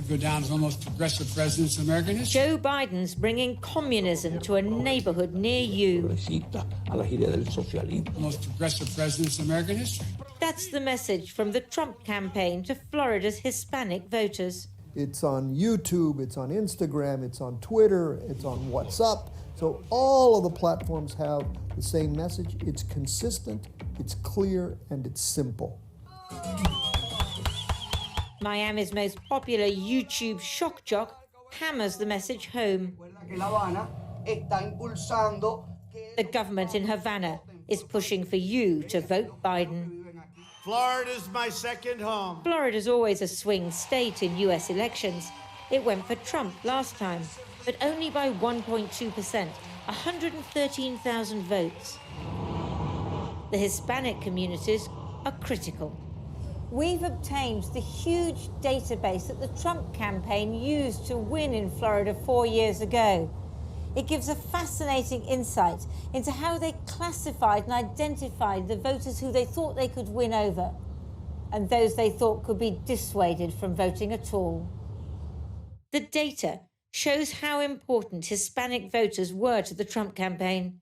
go down as one of the most progressive presidents in American history. Joe Biden's bringing communism to a neighborhood near you. The most progressive presidents in American history. That's the message from the Trump campaign to Florida's Hispanic voters. It's on YouTube, it's on Instagram, it's on Twitter, it's on WhatsApp. So all of the platforms have the same message. It's consistent, it's clear, and it's simple. Miami's most popular YouTube shock jock hammers the message home. The government in Havana is pushing for you to vote Biden. Florida's my second home. Florida's always a swing state in U.S. elections. It went for Trump last time, but only by 1.2%, 113,000 votes. The Hispanic communities are critical. We've obtained the huge database that the Trump campaign used to win in Florida 4 years ago. It gives a fascinating insight into how they classified and identified the voters who they thought they could win over and those they thought could be dissuaded from voting at all. The data shows how important Hispanic voters were to the Trump campaign.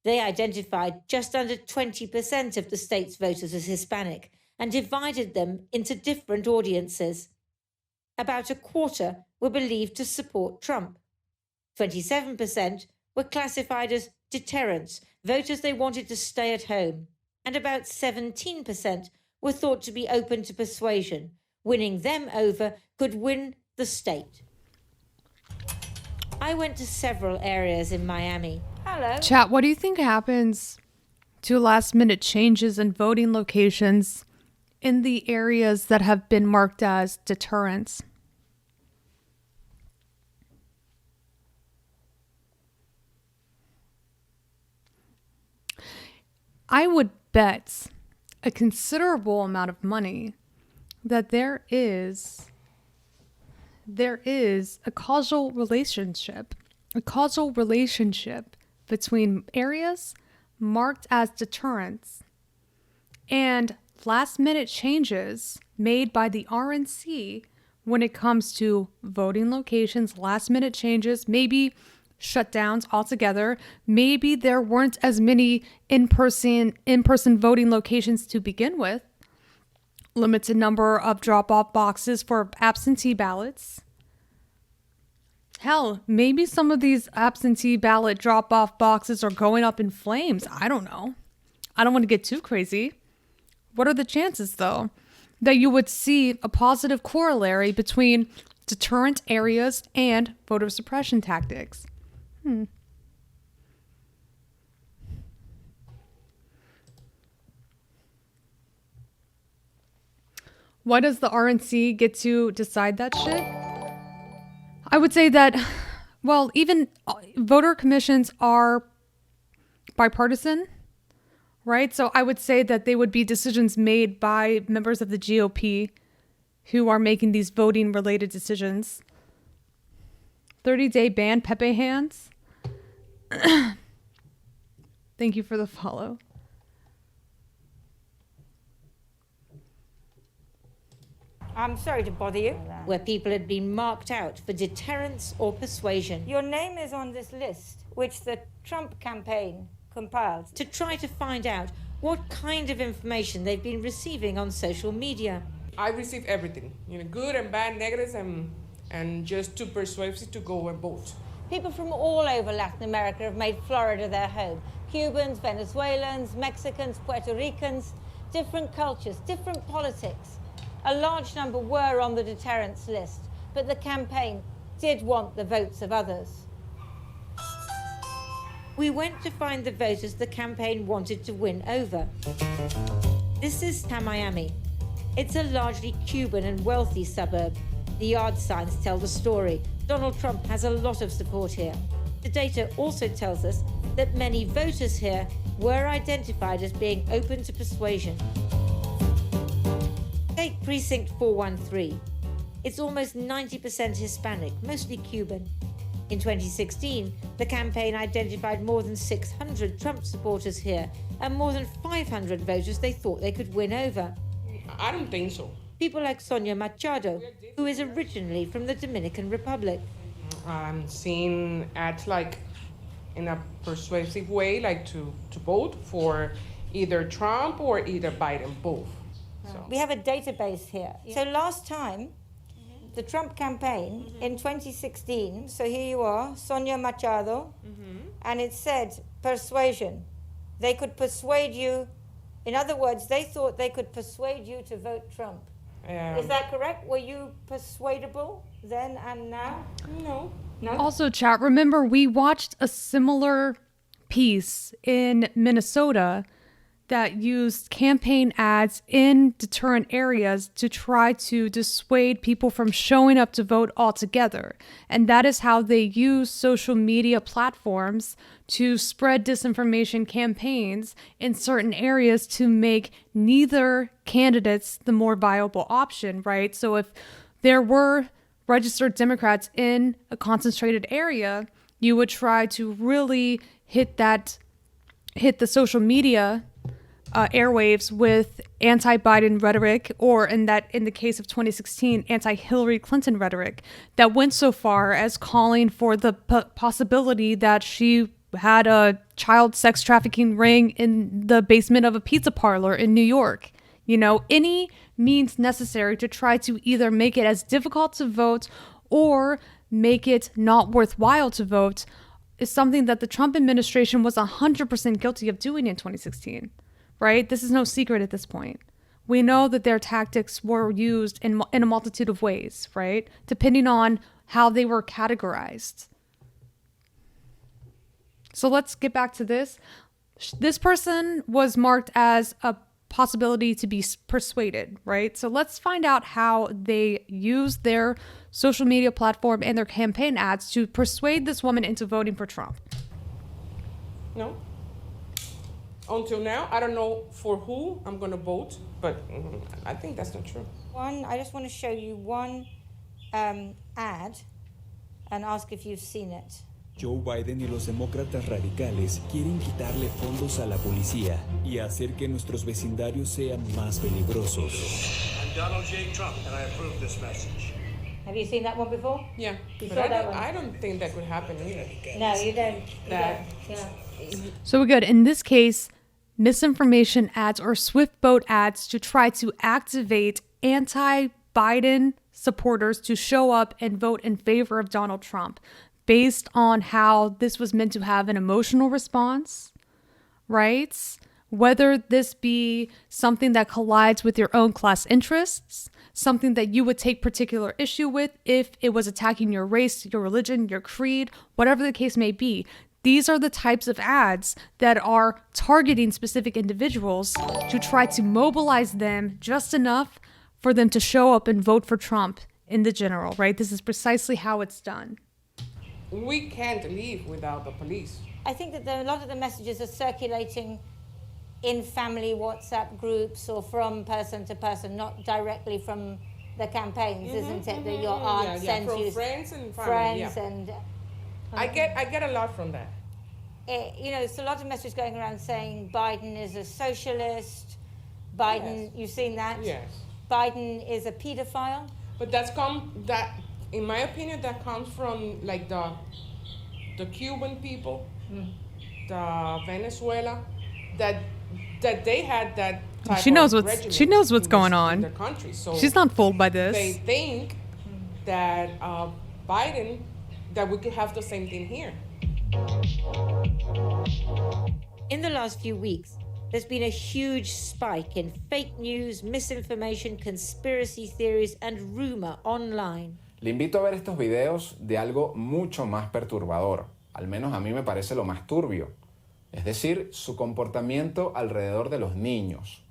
They identified just under 20% of the state's voters as Hispanic and divided them into different audiences. About a quarter were believed to support Trump. 27% were classified as deterrents, voters they wanted to stay at home, and about 17% were thought to be open to persuasion. Winning them over could win the state. I went to several areas in Miami. Hello. Chat, what do you think happens to last-minute changes in voting locations in the areas that have been marked as deterrents? I would bet a considerable amount of money that there is a causal relationship between areas marked as deterrents and last-minute changes made by the RNC when it comes to voting locations, last-minute changes, maybe shutdowns altogether. Maybe there weren't as many in-person voting locations to begin with. Limited number of drop-off boxes for absentee ballots. Hell, maybe some of these absentee ballot drop-off boxes are going up in flames. I don't know. I don't want to get too crazy. What are the chances, though, that you would see a positive corollary between deterrent areas and voter suppression tactics? Why does the RNC get to decide that shit? I would say that, well, even voter commissions are bipartisan, right? So I would say that they would be decisions made by members of the GOP who are making these voting related decisions. 30-day ban, Pepe hands. Thank you for the follow. I'm sorry to bother you. Where people had been marked out for deterrence or persuasion. Your name is on this list, which the Trump campaign compiled. To try to find out what kind of information they've been receiving on social media. I receive everything, good and bad, negatives, and just too persuasive to go and vote. People from all over Latin America have made Florida their home. Cubans, Venezuelans, Mexicans, Puerto Ricans, different cultures, different politics. A large number were on the deterrence list, but the campaign did want the votes of others. We went to find the voters the campaign wanted to win over. This is Miami. It's a largely Cuban and wealthy suburb. The yard signs tell the story. Donald Trump has a lot of support here. The data also tells us that many voters here were identified as being open to persuasion. Take Precinct 413. It's almost 90% Hispanic, mostly Cuban. In 2016, the campaign identified more than 600 Trump supporters here and more than 500 voters they thought they could win over. I don't think so. People like Sonia Machado, who is originally from the Dominican Republic. I'm seeing ads like in a persuasive way, like to vote for either Trump or either Biden, both. So. We have a database here. So last time, the Trump campaign in 2016, so here you are, Sonia Machado, and it said persuasion. They could persuade you, in other words, they thought they could persuade you to vote Trump. Is that correct? Were you persuadable then and now? No. Also, chat, remember we watched a similar piece in Minnesota that used campaign ads in deterrent areas to try to dissuade people from showing up to vote altogether. And that is how they use social media platforms to spread disinformation campaigns in certain areas to make neither candidates the more viable option, right? So if there were registered Democrats in a concentrated area, you would try to really hit the social media airwaves with anti-Biden rhetoric, or in the case of 2016, anti-Hillary Clinton rhetoric that went so far as calling for the possibility that she had a child sex trafficking ring in the basement of a pizza parlor in New York. You know, any means necessary to try to either make it as difficult to vote or make it not worthwhile to vote is something that the Trump administration was 100% guilty of doing in 2016. Right? This is no secret at this point. We know that their tactics were used in a multitude of ways, right? Depending on how they were categorized. So let's get back to this. This person was marked as a possibility to be persuaded, right? So let's find out how they used their social media platform and their campaign ads to persuade this woman into voting for Trump. No. Until now, I don't know for who I'm going to vote, but I think that's not true. I just want to show you one ad and ask if you've seen it. Joe Biden y los demócratas radicales quieren quitarle fondos a la policía y hacer que nuestros vecindarios sean más peligrosos. I'm Donald J. Trump, and I approve this message. Have you seen that one before? Yeah, You but saw that one? I don't think that could happen either. No, you don't. That- Yeah. So we're good. In this case, misinformation ads or swift vote ads to try to activate anti-Biden supporters to show up and vote in favor of Donald Trump based on how this was meant to have an emotional response, right? Whether this be something that collides with your own class interests, something that you would take particular issue with if it was attacking your race, your religion, your creed, whatever the case may be. These are the types of ads that are targeting specific individuals to try to mobilize them just enough for them to show up and vote for Trump in the general, right? This is precisely how it's done. We can't live without the police. I think that a lot of the messages are circulating in family WhatsApp groups or from person to person, not directly from the campaigns, isn't it? That your aunt sends from you friends and family. friends and I get a lot from that. it's a lot of messages going around saying Biden is a socialist. Biden, Yes. you've seen that? Yes. Biden is a pedophile. But in my opinion, that comes from like the Cuban people, the Venezuela, that they had that type She knows of what's regimen going in on. their country. So She's not fooled by they this. think that Biden, that we could have the same thing here. In the last few weeks, there's been a huge spike in fake news, misinformation, conspiracy theories, and rumor online. Le invito a ver estos videos de algo mucho más perturbador, al menos a mí me parece lo más turbio, es decir, su comportamiento alrededor de los niños.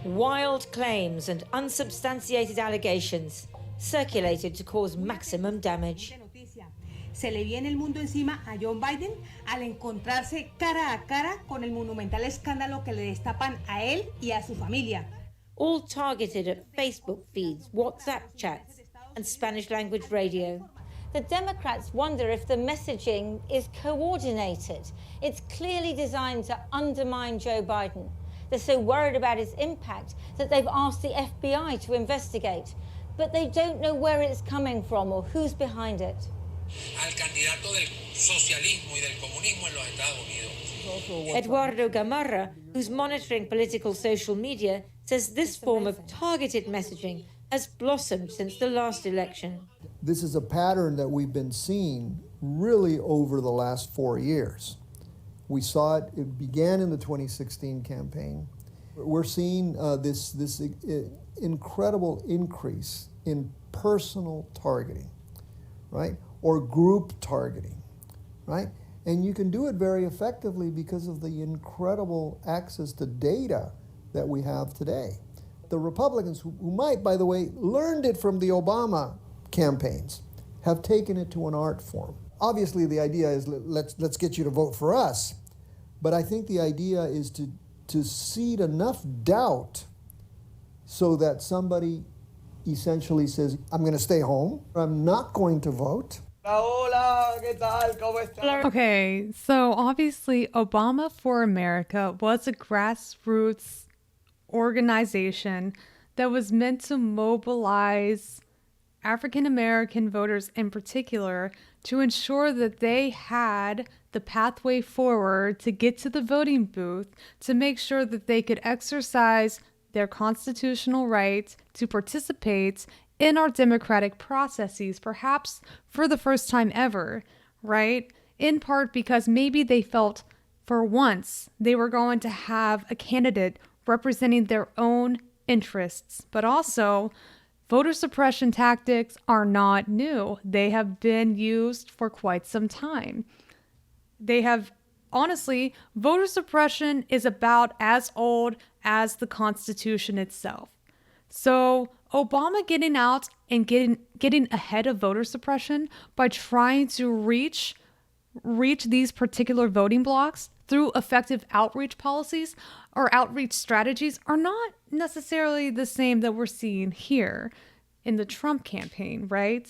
Wild claims and unsubstantiated allegations circulated to cause maximum damage. Se le viene el mundo encima a John Biden al encontrarse cara a cara con el monumental escándalo que le destapan a él y a su familia. All targeted at Facebook feeds, WhatsApp chats, and Spanish language radio. The Democrats wonder if the messaging is coordinated. It's clearly designed to undermine Joe Biden. They're so worried about its impact that they've asked the FBI to investigate. But they don't know where it's coming from or who's behind it. Al candidato del socialismo y del comunismo en los Estados Unidos. Eduardo Gamarra, who's monitoring political social media, says this form of targeted messaging has blossomed since the last election. This is a pattern that we've been seeing really over the last 4 years. We saw it began in the 2016 campaign. We're seeing this incredible increase in personal targeting, right? Or group targeting, right? And you can do it very effectively because of the incredible access to data that we have today. The Republicans, who might, by the way, learned it from the Obama campaigns, have taken it to an art form. Obviously, the idea is let's get you to vote for us. But I think the idea is to seed enough doubt so that somebody essentially says, I'm going to stay home, I'm not going to vote. Hola, ¿qué tal? ¿Cómo estás? Okay, so obviously Obama for America was a grassroots organization that was meant to mobilize African American voters in particular to ensure that they had the pathway forward to get to the voting booth, to make sure that they could exercise their constitutional right to participate in our democratic processes, perhaps for the first time ever, right? In part because maybe they felt for once they were going to have a candidate representing their own interests, but also voter suppression tactics are not new. They have been used for quite some time. They have, honestly, voter suppression is about as old as the Constitution itself. So Obama getting out and getting ahead of voter suppression by trying to reach these particular voting blocks through effective outreach policies or outreach strategies are not necessarily the same that we're seeing here in the Trump campaign, right?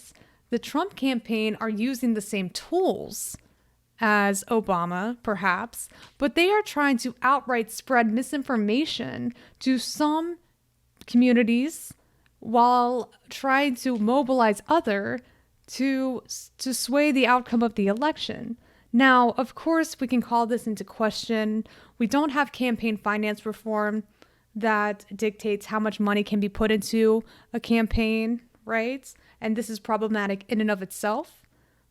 The Trump campaign are using the same tools as Obama, perhaps, but they are trying to outright spread misinformation to some communities while trying to mobilize others to sway the outcome of the election. Now, of course, we can call this into question. We don't have campaign finance reform that dictates how much money can be put into a campaign, right? And this is problematic in and of itself.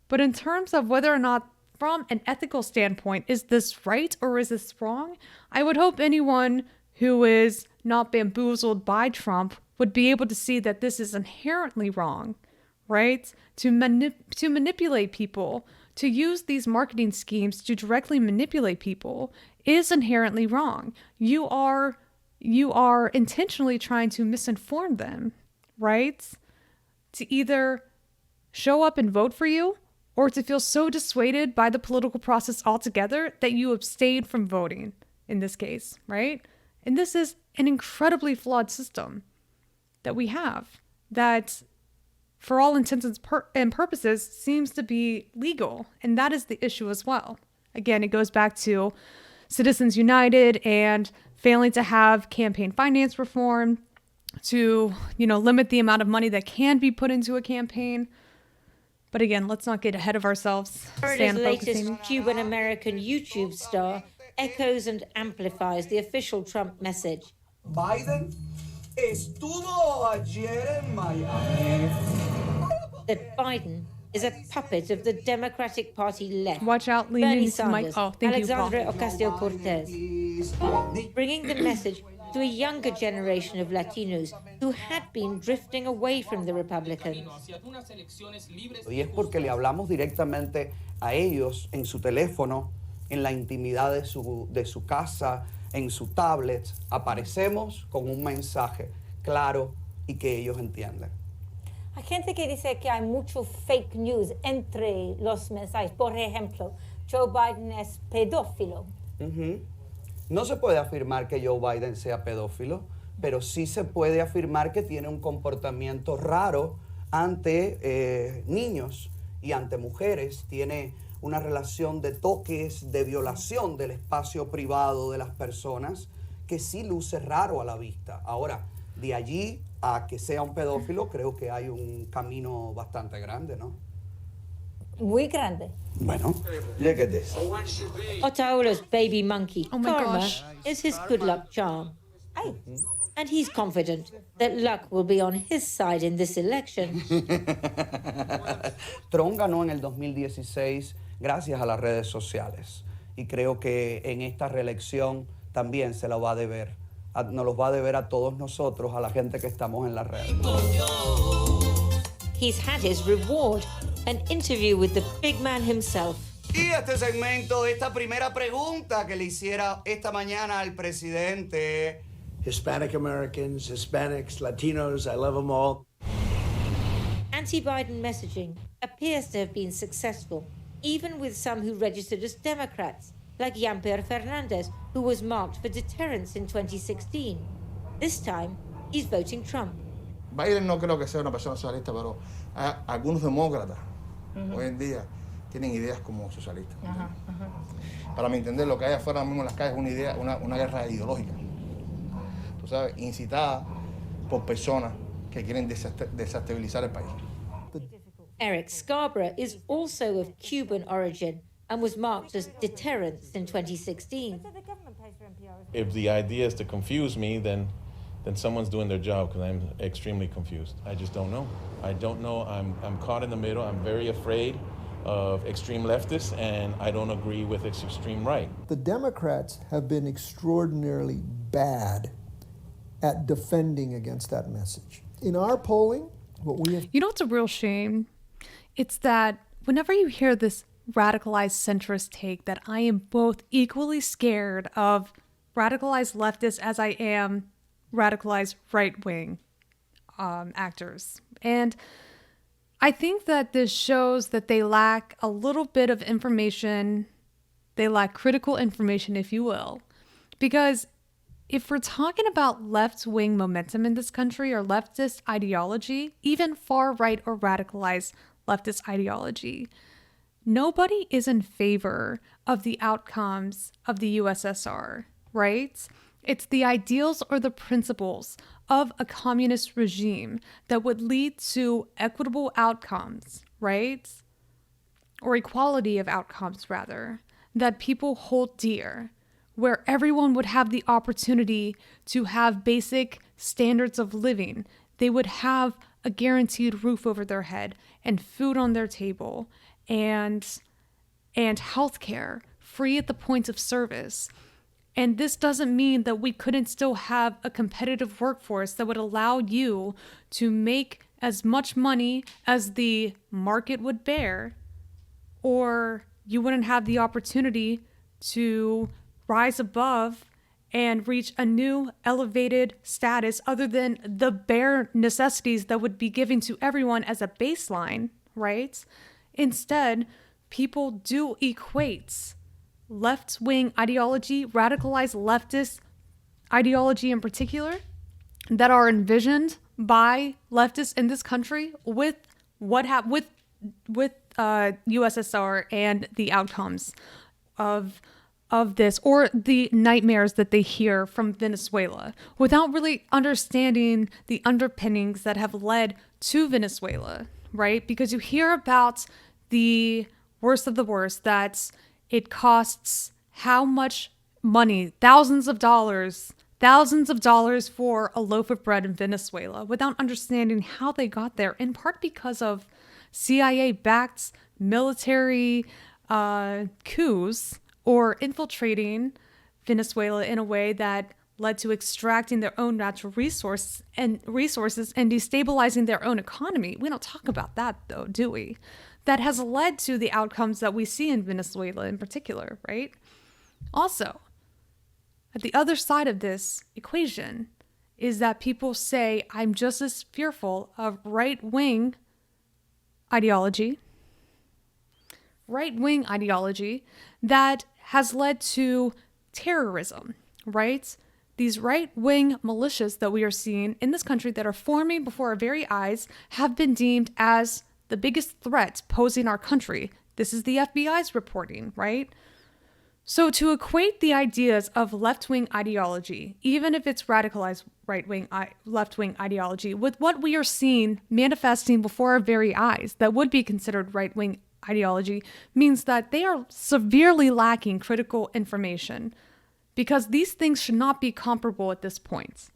But in terms of whether or not, from an ethical standpoint, is this right or is this wrong? I would hope anyone who is not bamboozled by Trump would be able to see that this is inherently wrong, right? To manipulate people, to use these marketing schemes to directly manipulate people is inherently wrong. You are intentionally trying to misinform them, right? To either show up and vote for you or to feel so dissuaded by the political process altogether that you abstain from voting in this case, right? And this is an incredibly flawed system that we have that, for all intents and purposes, seems to be legal. And that is the issue as well. Again, it goes back to Citizens United and failing to have campaign finance reform to, limit the amount of money that can be put into a campaign. But again, let's not get ahead of ourselves. Florida's latest Cuban-American YouTube star echoes and amplifies the official Trump message. Biden estuvo ayer en Miami. That Biden is a puppet of the Democratic Party left. Watch out, lean Bernie into the mic. Sanders, Oh, thank Alexandria you, Ocasio-Cortez, bringing the message to a younger generation of Latinos who had been drifting away from the Republicans. Y es porque le hablamos directamente a ellos en su teléfono, en la intimidad de su casa, en su tablet. Aparecemos con un mensaje claro y que ellos entienden. Hay gente que dice que hay mucho fake news entre los mensajes. Por ejemplo, Joe Biden es pedófilo. No se puede afirmar que Joe Biden sea pedófilo, pero sí se puede afirmar que tiene un comportamiento raro ante niños y ante mujeres. Tiene una relación de toques, de violación del espacio privado de las personas que sí luce raro a la vista. Ahora, de allí a que sea un pedófilo, creo que hay un camino bastante grande, ¿no? Muy grande. Bueno, look at this. Otaola's baby monkey, Oh my Karma, gosh. is his good luck charm. Ay, And he's confident that luck will be on his side in this election. Trump ganó en el 2016 gracias a las redes sociales. Y creo que en esta reelección también se lo va a deber. Nos los va a deber a todos nosotros, a la gente que estamos en las redes. He's had his reward, an interview with the big man himself. Y este segmento de esta primera pregunta que le hiciera esta mañana al presidente. Hispanic Americans, Hispanics, Latinos, I love them all. Anti-Biden messaging appears to have been successful, even with some who registered as Democrats, like Jean-Pierre Fernandez, who was marked for deterrence in 2016. This time, he's voting Trump. Biden no creo que sea una persona socialista, pero algunos demócratas hoy en día tienen ideas como socialistas. Para mi entender, lo que hay afuera mismo en las calles es una idea, una guerra ideológica. Tú sabes, incitada por personas que quieren desestabilizar el país. Eric Scarborough is also of Cuban origin and was marked as deterrence in 2016. If the idea is to confuse me, then someone's doing their job, because I'm extremely confused. I just don't know. I don't know. I'm caught in the middle. I'm very afraid of extreme leftists, and I don't agree with extreme right. The Democrats have been extraordinarily bad at defending against that message. In our polling, what we have... You know what's a real shame? It's that whenever you hear this radicalized centrist take, that I am both equally scared of radicalized leftists as I am radicalized right-wing actors. And I think that this shows that they lack a little bit of information. They lack critical information, if you will. Because if we're talking about left-wing momentum in this country or leftist ideology, even far-right or radicalized leftist ideology, nobody is in favor of the outcomes of the USSR, right? It's the ideals or the principles of a communist regime that would lead to equitable outcomes, right? Or equality of outcomes, rather, that people hold dear, where everyone would have the opportunity to have basic standards of living. They would have a guaranteed roof over their head and food on their table and healthcare free at the point of service. And this doesn't mean that we couldn't still have a competitive workforce that would allow you to make as much money as the market would bear, or you wouldn't have the opportunity to rise above and reach a new elevated status other than the bare necessities that would be given to everyone as a baseline, right? Instead, people do equate left-wing ideology, radicalized leftist ideology in particular, that are envisioned by leftists in this country with what with USSR and the outcomes of this, or the nightmares that they hear from Venezuela, without really understanding the underpinnings that have led to Venezuela, right? Because you hear about the worst of the worst, that it costs how much money, thousands of dollars for a loaf of bread in Venezuela, without understanding how they got there, in part because of CIA-backed military coups or infiltrating Venezuela in a way that led to extracting their own natural resources and destabilizing their own economy. We don't talk about that, though, do we? That has led to the outcomes that we see in Venezuela in particular, right? Also, at the other side of this equation is that people say, I'm just as fearful of right-wing ideology that has led to terrorism, right? These right-wing militias that we are seeing in this country that are forming before our very eyes have been deemed as the biggest threat posing our country. This is the FBI's reporting, right? So to equate the ideas of left-wing ideology, even if it's radicalized left-wing ideology, with what we are seeing manifesting before our very eyes that would be considered right-wing ideology, means that they are severely lacking critical information, because these things should not be comparable at this point.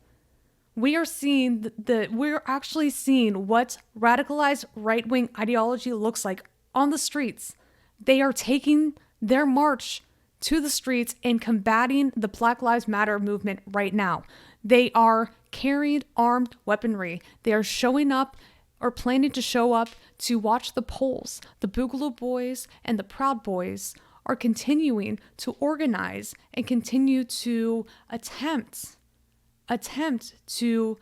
We are seeing we're actually seeing what radicalized right-wing ideology looks like on the streets. They are taking their march to the streets and combating the Black Lives Matter movement right now. They are carrying armed weaponry. They are showing up or planning to show up to watch the polls. The Boogaloo Boys and the Proud Boys are continuing to organize and continue to attempt to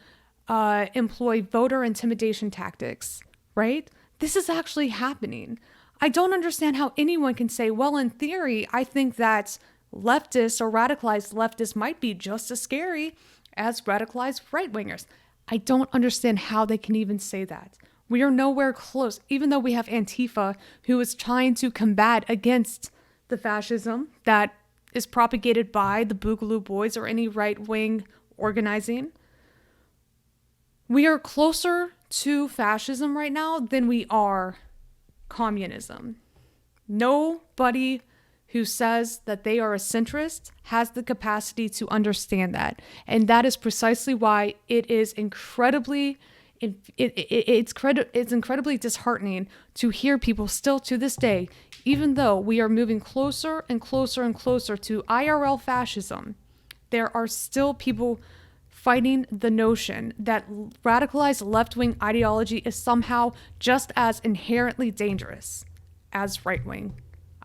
employ voter intimidation tactics, right? This is actually happening. I don't understand how anyone can say, well, in theory, I think that leftists or radicalized leftists might be just as scary as radicalized right-wingers. I don't understand how they can even say that. We are nowhere close, even though we have Antifa, who is trying to combat against the fascism that is propagated by the Boogaloo Boys or any right-wing organizing. We are closer to fascism right now than we are communism. Nobody who says that they are a centrist has the capacity to understand that. And that is precisely why it is incredibly disheartening to hear people still to this day, even though we are moving closer and closer and closer to IRL fascism, there are still people fighting the notion that radicalized left-wing ideology is somehow just as inherently dangerous as right-wing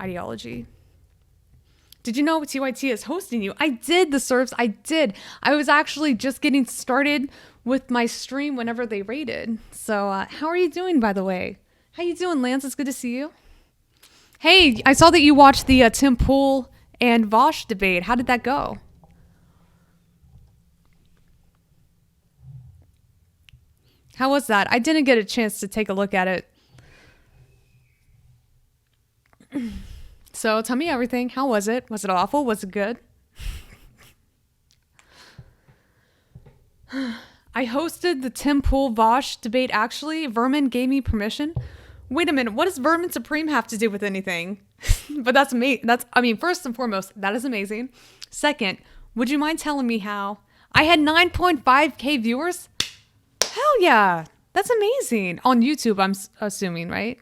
ideology. Did you know TYT is hosting you? I did, the serves. I did. I was actually just getting started with my stream whenever they raided. So how are you doing, by the way? How you doing, Lance? It's good to see you. Hey, I saw that you watched the Tim Pool and Vosh debate. How did that go? How was that? I didn't get a chance to take a look at it. So tell me everything. How was it? Was it awful? Was it good? I hosted the Tim Pool Vosh debate. Actually, Vermin gave me permission. Wait a minute. What does Vermin Supreme have to do with anything? But that's me. First and foremost, that is amazing. Second, would you mind telling me how? I had 9.5K viewers. Hell yeah. That's amazing. On YouTube, I'm assuming, right?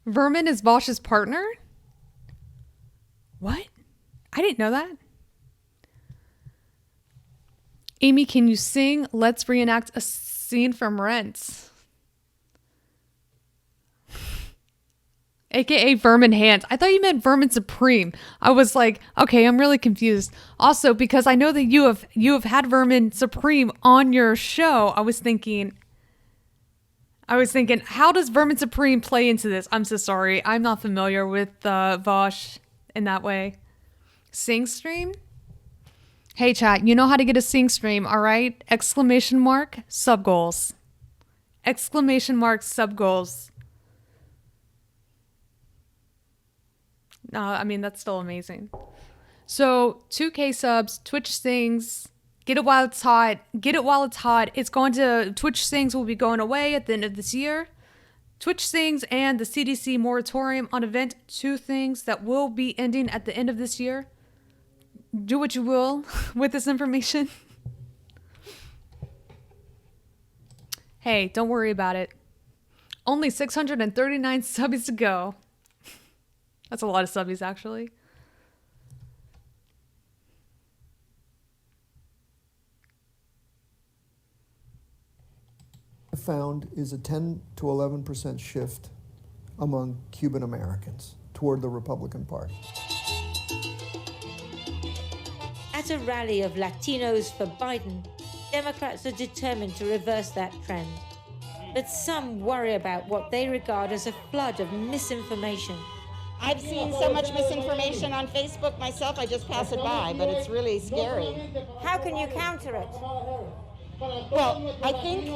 Vermin is Vosh's partner? What? I didn't know that. Amy, can you sing Let's Reenact a Scene from Rent? AKA Vermin Hands. I thought you meant Vermin Supreme. I was like, okay, I'm really confused. Also, because I know that you have had Vermin Supreme on your show, I was thinking, how does Vermin Supreme play into this? I'm so sorry. I'm not familiar with Vosh in that way. Sing stream? Hey chat, you know how to get a sing stream, all right? Exclamation mark, sub goals. Exclamation mark, sub goals. That's still amazing. So 2K subs, Twitch Sings, get it while it's hot. Get it while it's hot. Twitch Sings will be going away at the end of this year. Twitch Sings and the CDC moratorium on event, 2 things that will be ending at the end of this year. Do what you will with this information. Hey, don't worry about it. Only 639 subbies to go. That's a lot of subbies, actually. Found is a 10 to 11% shift among Cuban Americans toward the Republican Party. At a rally of Latinos for Biden, Democrats are determined to reverse that trend. But some worry about what they regard as a flood of misinformation. I've seen so much misinformation on Facebook myself, I just pass it by, but it's really scary. How can you counter it? Well, I think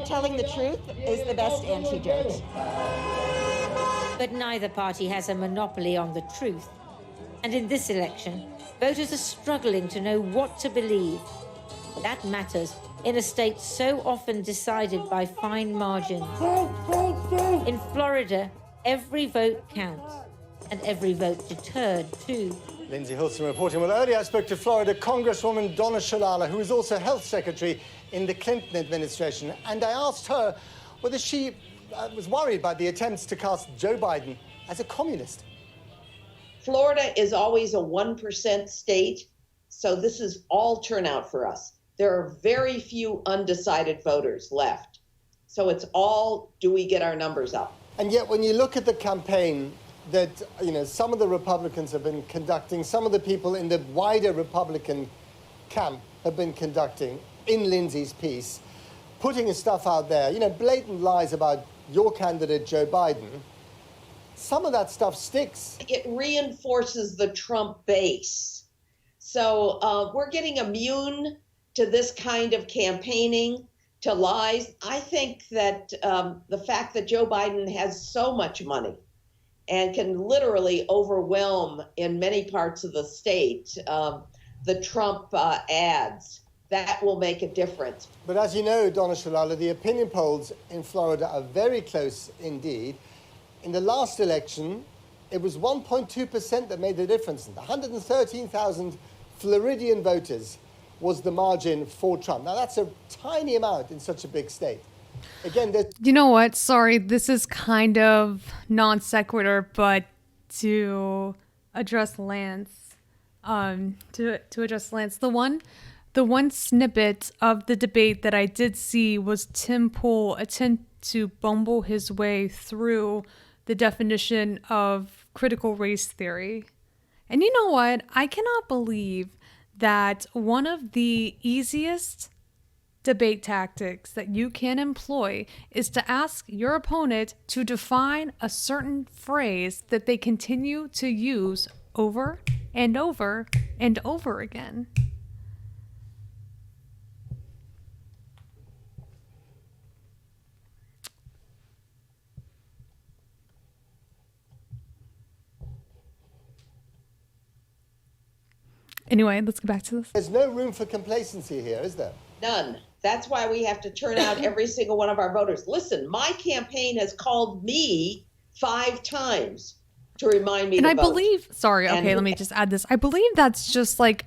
telling the truth is the best antidote. But neither party has a monopoly on the truth. And in this election, voters are struggling to know what to believe. That matters in a state so often decided by fine margins. In Florida, every vote counts, and every vote deterred, too. Lindsay Hulston reporting. Well, earlier I spoke to Florida Congresswoman Donna Shalala, who was also health secretary in the Clinton administration, and I asked her whether she was worried by the attempts to cast Joe Biden as a communist. Florida is always a 1% state, so this is all turnout for us. There are very few undecided voters left. So it's all, do we get our numbers up? And yet when you look at the campaign that, some of the Republicans have been conducting, some of the people in the wider Republican camp have been conducting in Lindsay's piece, putting stuff out there, blatant lies about your candidate, Joe Biden, some of that stuff sticks. It reinforces the Trump base. So we're getting immune to this kind of campaigning, to lies. I think that the fact that Joe Biden has so much money and can literally overwhelm in many parts of the state the Trump ads, that will make a difference. But as you know, Donna Shalala, the opinion polls in Florida are very close indeed. In the last election, it was 1.2% that made the difference. 113,000 Floridian voters was the margin for Trump. Now, that's a tiny amount in such a big state. Again, you know what? Sorry, this is kind of non sequitur, but to address Lance, to address Lance, the one snippet of the debate that I did see was Tim Pool attempt to bumble his way through the definition of critical race theory. And you know what? I cannot believe that one of the easiest debate tactics that you can employ is to ask your opponent to define a certain phrase that they continue to use over and over and over again. Anyway, let's get back to this. There's no room for complacency here, is there? None. That's why we have to turn out every single one of our voters. Listen, my campaign has called me 5 times to remind me to vote. Let me just add this. I believe that's just like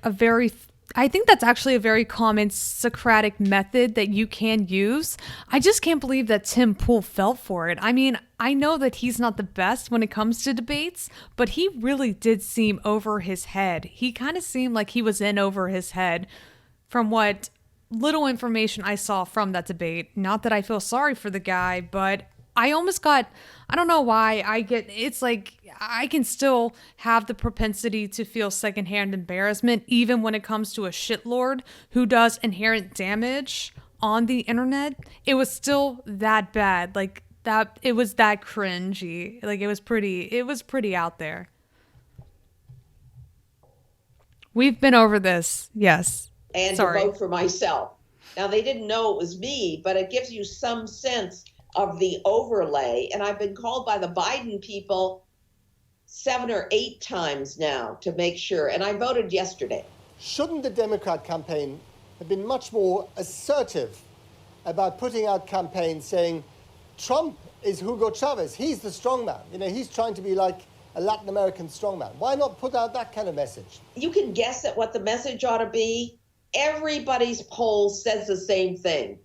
I think that's actually a very common Socratic method that you can use. I just can't believe that Tim Pool fell for it. I mean, I know that he's not the best when it comes to debates, but he really did seem over his head. He kind of seemed like he was in over his head from what little information I saw from that debate. Not that I feel sorry for the guy, but I almost got, I don't know why it's like I can still have the propensity to feel secondhand embarrassment even when it comes to a shitlord who does inherent damage on the internet. It was still that bad. Like that, it was that cringy. Like it was pretty out there. We've been over this. Yes. And Sorry. To vote for myself. Now, they didn't know it was me, but it gives you some sense of the overlay. And I've been called by the Biden people 7 or 8 times now to make sure. And I voted yesterday. Shouldn't the Democrat campaign have been much more assertive about putting out campaigns saying Trump is Hugo Chavez? He's the strongman. He's trying to be like a Latin American strongman. Why not put out that kind of message? You can guess at what the message ought to be. Everybody's poll says the same thing.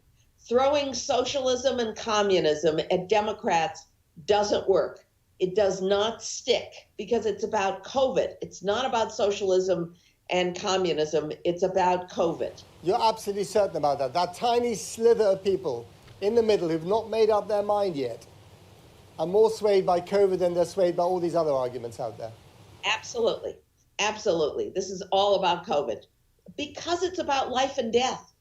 Throwing socialism and communism at Democrats doesn't work. It does not stick because it's about COVID. It's not about socialism and communism. It's about COVID. You're absolutely certain about that. That tiny slither of people in the middle who've not made up their mind yet are more swayed by COVID than they're swayed by all these other arguments out there. Absolutely. Absolutely. This is all about COVID. Because it's about life and death.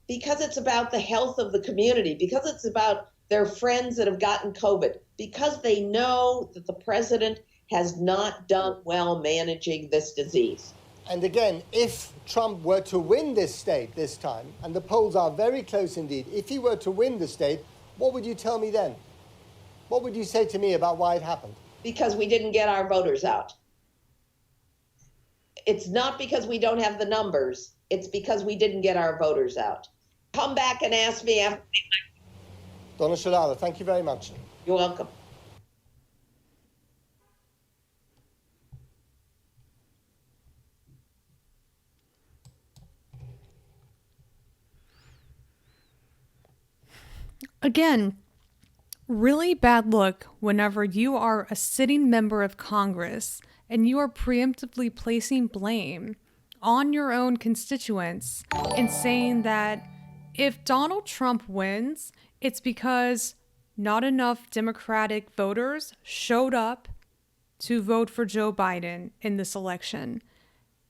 Because it's about the health of the community. Because it's about their friends that have gotten COVID. Because they know that the president has not done well managing this disease. And again, if Trump were to win this state this time, and the polls are very close indeed, if he were to win the state, what would you tell me then? What would you say to me about why it happened? Because we didn't get our voters out. It's not because we don't have the numbers. It's because we didn't get our voters out. Come back and ask me after. Donna Shalala, thank you very much. You're welcome. Again, really bad look whenever you are a sitting member of Congress and you are preemptively placing blame on your own constituents and saying that if Donald Trump wins, it's because not enough Democratic voters showed up to vote for Joe Biden in this election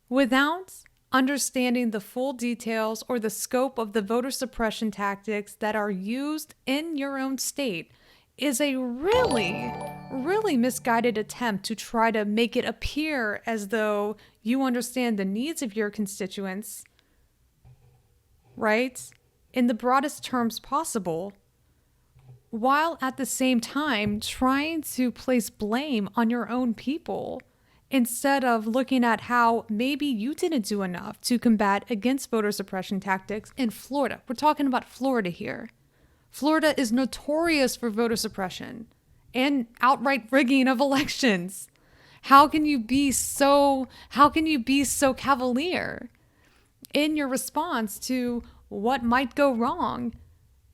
without understanding the full details or the scope of the voter suppression tactics that are used in your own state is a really, really misguided attempt to try to make it appear as though you understand the needs of your constituents, right? In the broadest terms possible, while at the same time trying to place blame on your own people instead of looking at how maybe you didn't do enough to combat against voter suppression tactics in Florida. We're talking about Florida here. Florida is notorious for voter suppression and outright rigging of elections. How can you be so cavalier in your response to what might go wrong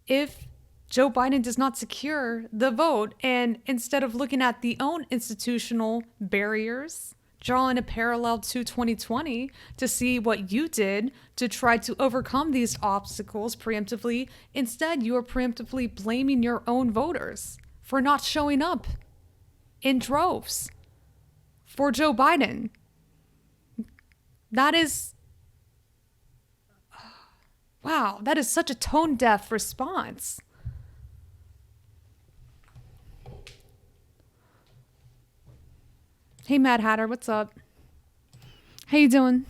if Joe Biden does not secure the vote, and instead of looking at the own institutional barriers, drawing a parallel to 2020 to see what you did to try to overcome these obstacles preemptively, instead you are preemptively blaming your own voters for not showing up in droves for Joe Biden. That is, wow, that is such a tone-deaf response. Hey, Mad Hatter, what's up? How you doing?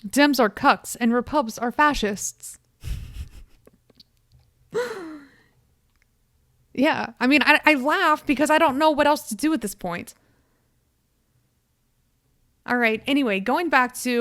Dems are cucks and Repubs are fascists. Yeah, I mean, I laugh because I don't know what else to do at this point. All right, anyway, going back to